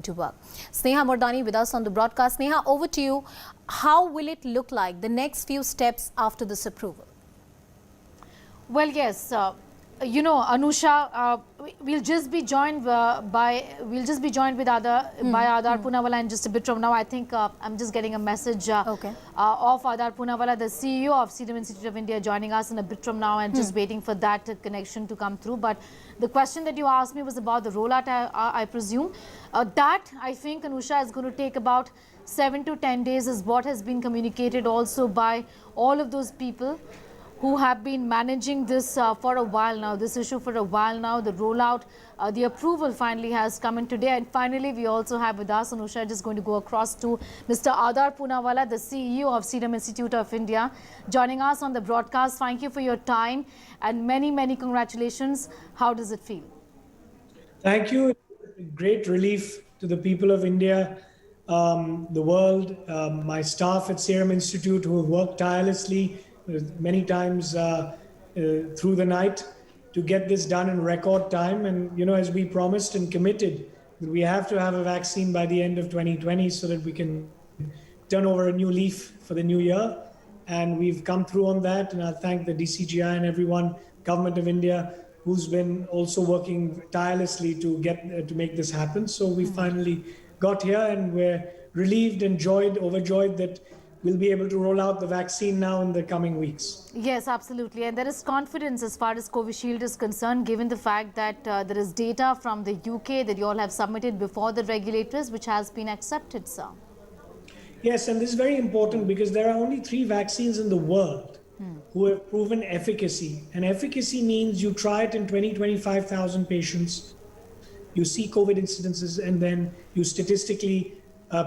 to work. Sneha Mordani with us on the broadcast. Sneha, over to you. How will it look like, the next few steps after this approval? Well, yes, Anusha, we'll just be joined with Aadhar Poonawalla in just a bit from now. I think I'm just getting a message of Aadhar Poonawalla, the CEO of Serum Institute of India, joining us in a bit from now, and just waiting for that connection to come through. But the question that you asked me was about the rollout, I presume. That, I think, Anusha, is going to take about 7 to 10 days, is what has been communicated also by all of those people who have been managing this for a while now, this issue for a while now. The rollout, the approval finally has come in today. And finally, we also have with us, Anusha, just going to go across to Mr. Aadhar Poonawalla, the CEO of Serum Institute of India, joining us on the broadcast. Thank you for your time and many, many congratulations. How does it feel? Thank you. Great relief to the people of India, the world, my staff at Serum Institute who have worked tirelessly many times through the night to get this done in record time. And, as we promised and committed, we have to have a vaccine by the end of 2020 so that we can turn over a new leaf for the new year. And we've come through on that. And I thank the DCGI and everyone, Government of India, who's been also working tirelessly to make this happen. So we finally got here, and we're relieved and overjoyed that we'll be able to roll out the vaccine now in the coming weeks. Yes, absolutely. And there is confidence as far as Covishield is concerned, given the fact that there is data from the UK that you all have submitted before the regulators, which has been accepted, sir. Yes, and this is very important because there are only 3 vaccines in the world who have proven efficacy. And efficacy means you try it in 25,000 patients, you see COVID incidences, and then you statistically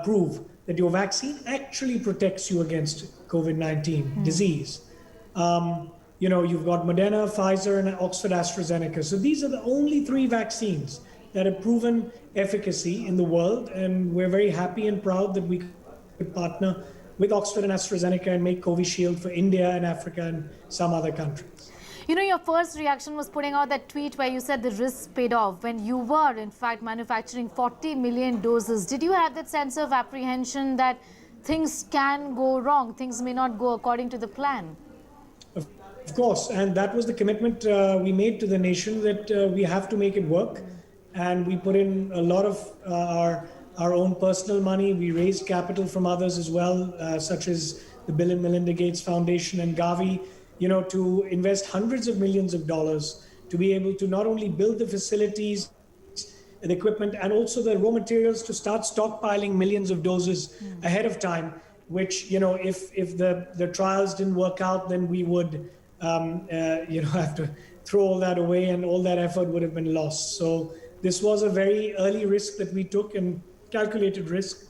prove that your vaccine actually protects you against COVID-19 disease. You've got Moderna, Pfizer, and Oxford AstraZeneca. So these are the only 3 vaccines that have proven efficacy in the world. And we're very happy and proud that we could partner with Oxford and AstraZeneca and make Covishield for India and Africa and some other countries. Your first reaction was putting out that tweet where you said the risks paid off when you were, in fact, manufacturing 40 million doses. Did you have that sense of apprehension that things can go wrong, things may not go according to the plan? Of course, and that was the commitment we made to the nation, that we have to make it work. And we put in a lot of our own personal money. We raised capital from others as well, such as the Bill and Melinda Gates Foundation and Gavi, to invest hundreds of millions of dollars to be able to not only build the facilities, the equipment, and also the raw materials to start stockpiling millions of doses ahead of time, which, if the trials didn't work out, then we would, have to throw all that away, and all that effort would have been lost. So this was a very early risk that we took, and calculated risk,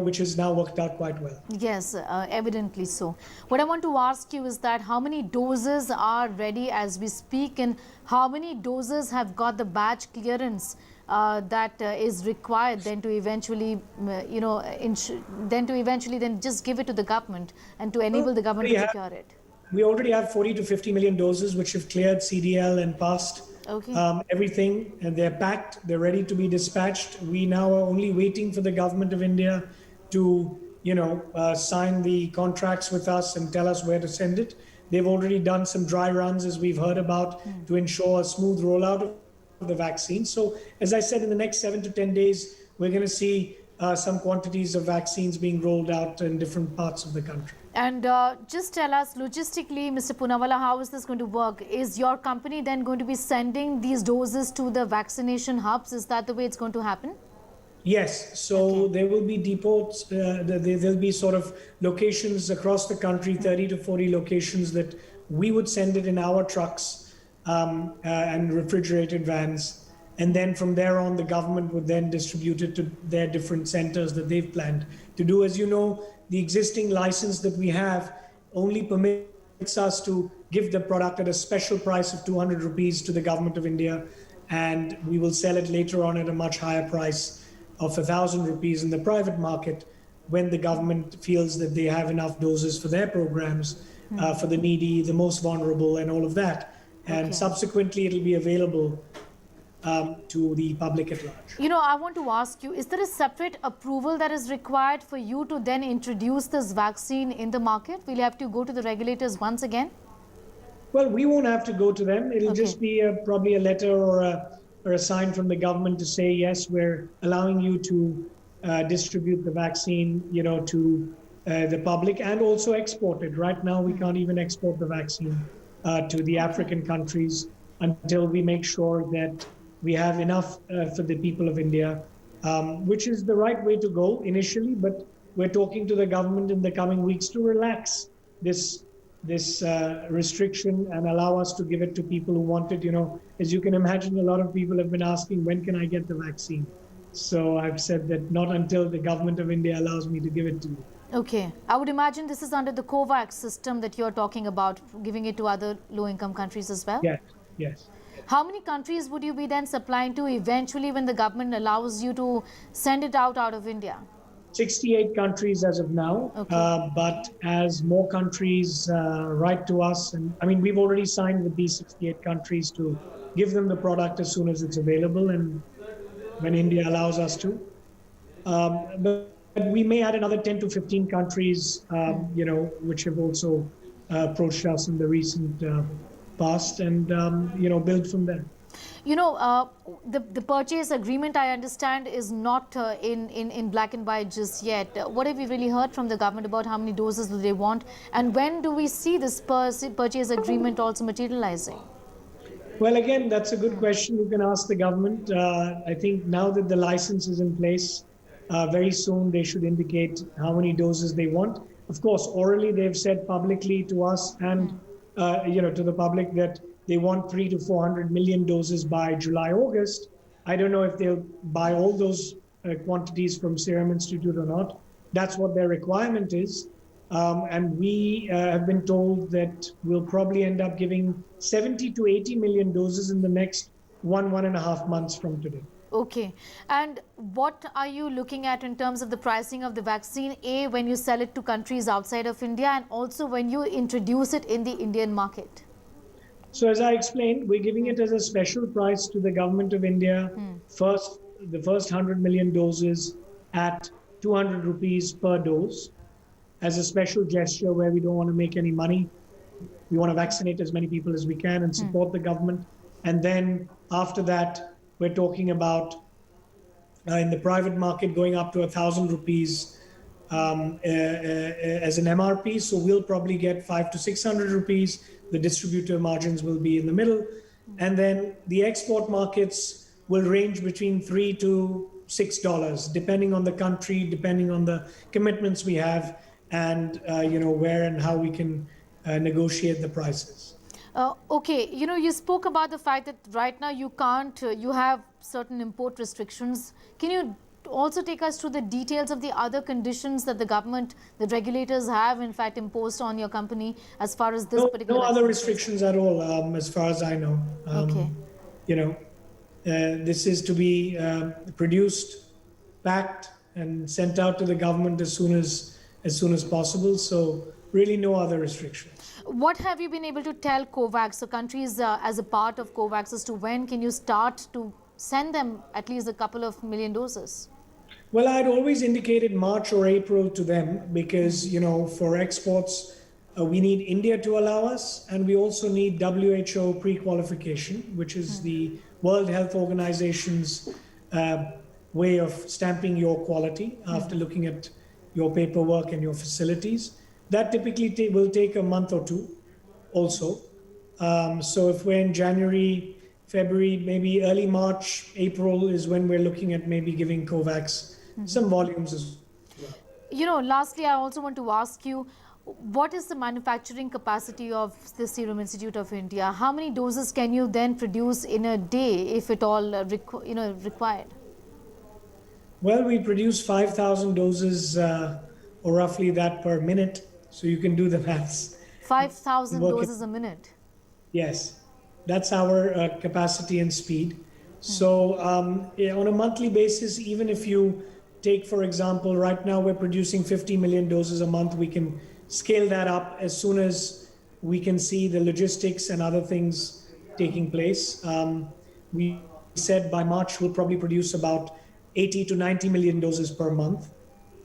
which has now worked out quite well. Yes, evidently so. What I want to ask you is that how many doses are ready as we speak, and how many doses have got the batch clearance that is required then to eventually, then just give it to the government and to enable the government to secure it? We already have 40 to 50 million doses which have cleared CDL and passed everything, and they're packed, they're ready to be dispatched. We now are only waiting for the Government of India to, sign the contracts with us and tell us where to send it. They've already done some dry runs, as we've heard about, to ensure a smooth rollout of the vaccine. So, as I said, in the next 7 to 10 days, we're going to see some quantities of vaccines being rolled out in different parts of the country. And just tell us logistically, Mr. Poonawalla, how is this going to work? Is your company then going to be sending these doses to the vaccination hubs? Is that the way it's going to happen? Yes. So there will be depots, there'll be sort of locations across the country, 30 to 40 locations that we would send it in our trucks and refrigerated vans. And then from there on, the government would then distribute it to their different centers that they've planned to do. As you know, the existing license that we have only permits us to give the product at a special price of 200 rupees to the Government of India, and we will sell it later on at a much higher price of 1,000 rupees in the private market when the government feels that they have enough doses for their programs, for the needy, the most vulnerable, and all of that. And subsequently, it'll be available to the public at large. You know, I want to ask you, is there a separate approval that is required for you to then introduce this vaccine in the market? Will you have to go to the regulators once again? Well, we won't have to go to them. It'll just be probably a letter or a sign from the government to say, yes, we're allowing you to distribute the vaccine, to the public and also export it. Right now, we can't even export the vaccine to the African countries until we make sure that we have enough for the people of India, which is the right way to go initially. But we're talking to the government in the coming weeks to relax this restriction and allow us to give it to people who want it. As you can imagine, a lot of people have been asking, when can I get the vaccine? So I've said that not until the government of India allows me to give it to you. Okay. I would imagine this is under the COVAX system that you're talking about, giving it to other low-income countries as well? Yes. How many countries would you be then supplying to eventually when the government allows you to send it out of India? 68 countries as of now, Okay. but as more countries write to us, and I mean, we've already signed with these 68 countries to give them the product as soon as it's available and when India allows us to. But we may add another 10 to 15 countries, which have also approached us in the recent past and, build from there. The purchase agreement, I understand, is not in black and white just yet. What have you really heard from the government about how many doses do they want? And when do we see this purchase agreement also materializing? Well, again, that's a good question. You can ask the government. I think now that the license is in place, very soon they should indicate how many doses they want. Of course, orally, they've said publicly to us and to the public that they want 300 to 400 million doses by July, August. I don't know if they'll buy all those quantities from Serum Institute or not. That's what their requirement is. And we have been told that we'll probably end up giving 70 to 80 million doses in the next 1.5 months from today. Okay. And what are you looking at in terms of the pricing of the vaccine, A, when you sell it to countries outside of India, and also when you introduce it in the Indian market? So as I explained, we're giving it as a special price to the government of India. The first 100 million doses at 200 rupees per dose as a special gesture where we don't want to make any money. We want to vaccinate as many people as we can and support the government. And then after that, we're talking about in the private market going up to 1,000 rupees as an MRP. So we'll probably get 500 to 600 rupees. The distributor margins will be in the middle. And then the export markets will range between $3 to $6, depending on the country, depending on the commitments we have, and where and how we can negotiate the prices. Okay, you spoke about the fact that right now you can't, you have certain import restrictions. Can you also take us through the details of the other conditions that the government, the regulators have in fact imposed on your company as far as this particular... No other restrictions at all, as far as I know. Okay. This is to be produced, packed, and sent out to the government as soon as possible. So really no other restrictions. What have you been able to tell COVAX, so countries as a part of COVAX, as to when can you start to send them at least a couple of million doses? Well, I'd always indicated March or April to them because, for exports, we need India to allow us, and we also need WHO pre-qualification, which is the World Health Organization's way of stamping your quality after looking at your paperwork and your facilities. That typically will take a month or two also. So if we're in January, February, maybe early March, April is when we're looking at maybe giving COVAX some volumes as well. Lastly, I also want to ask you, what is the manufacturing capacity of the Serum Institute of India? How many doses can you then produce in a day, if at all required? Well, we produce 5,000 doses or roughly that per minute. So you can do the maths. 5,000 doses a minute? Yes, that's our capacity and speed. So on a monthly basis, even if you take, for example, right now we're producing 50 million doses a month, we can scale that up as soon as we can see the logistics and other things taking place. We said by March we'll probably produce about 80 to 90 million doses per month.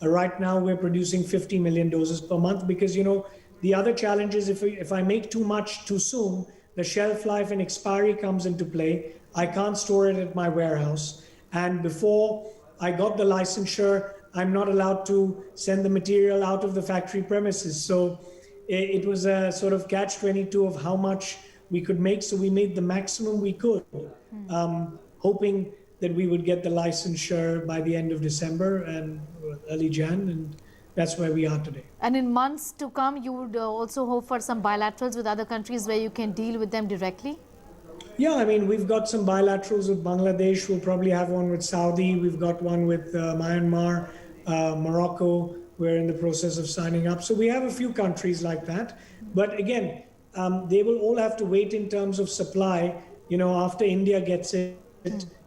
Right now we're producing 50 million doses per month because, the other challenge is if I make too much too soon, the shelf life and expiry comes into play. I can't store it at my warehouse. And before I got the licensure, I'm not allowed to send the material out of the factory premises. So it was a sort of catch-22 of how much we could make. So we made the maximum we could, hoping that we would get the licensure by the end of December and early Jan, and that's where we are today. And in months to come, you would also hope for some bilaterals with other countries where you can deal with them directly? Yeah, I mean, we've got some bilaterals with Bangladesh. We'll probably have one with Saudi. We've got one with Myanmar, Morocco. We're in the process of signing up. So we have a few countries like that. But again, they will all have to wait in terms of supply. After India gets it,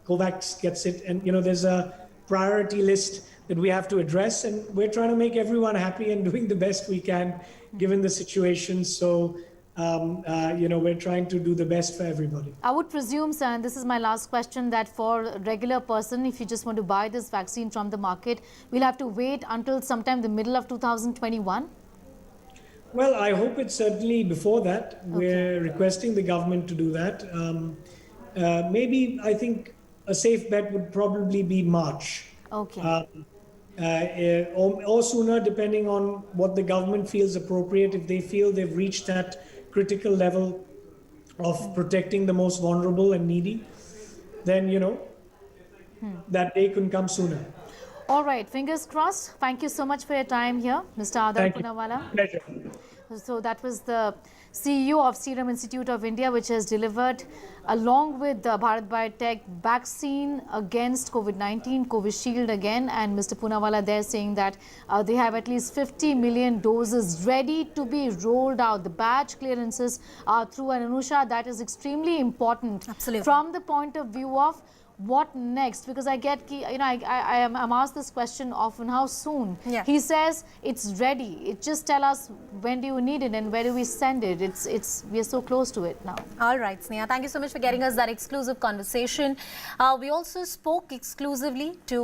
COVAX gets it, and there's a priority list that we have to address, and we're trying to make everyone happy and doing the best we can given the situation. So we're trying to do the best for everybody. I would presume, sir, and this is my last question, that for a regular person, if you just want to buy this vaccine from the market, we'll have to wait until sometime the middle of 2021? Well, I hope it's certainly before that. Okay. We're requesting the government to do that. Maybe I think a safe bet would probably be March. Okay. Or sooner, depending on what the government feels appropriate. If they feel they've reached that critical level of protecting the most vulnerable and needy, then, that day can come sooner. All right, fingers crossed. Thank you so much for your time here, Mr. Adar Poonawalla. Pleasure. So that was the CEO of Serum Institute of India, which has delivered, along with the Bharat Biotech vaccine against COVID-19, Covishield again, and Mr. Poonawalla there saying that they have at least 50 million doses ready to be rolled out. The batch clearances are through, and Anusha, that is extremely important. Absolutely. From the point of view of what next, because I get, I'm asked this question often, how soon? Yeah. He says it's ready. It just tell us when do you need it and where do we send it. We are so close to it now. All right, Sneha, thank you so much for getting us that exclusive conversation. We also spoke exclusively to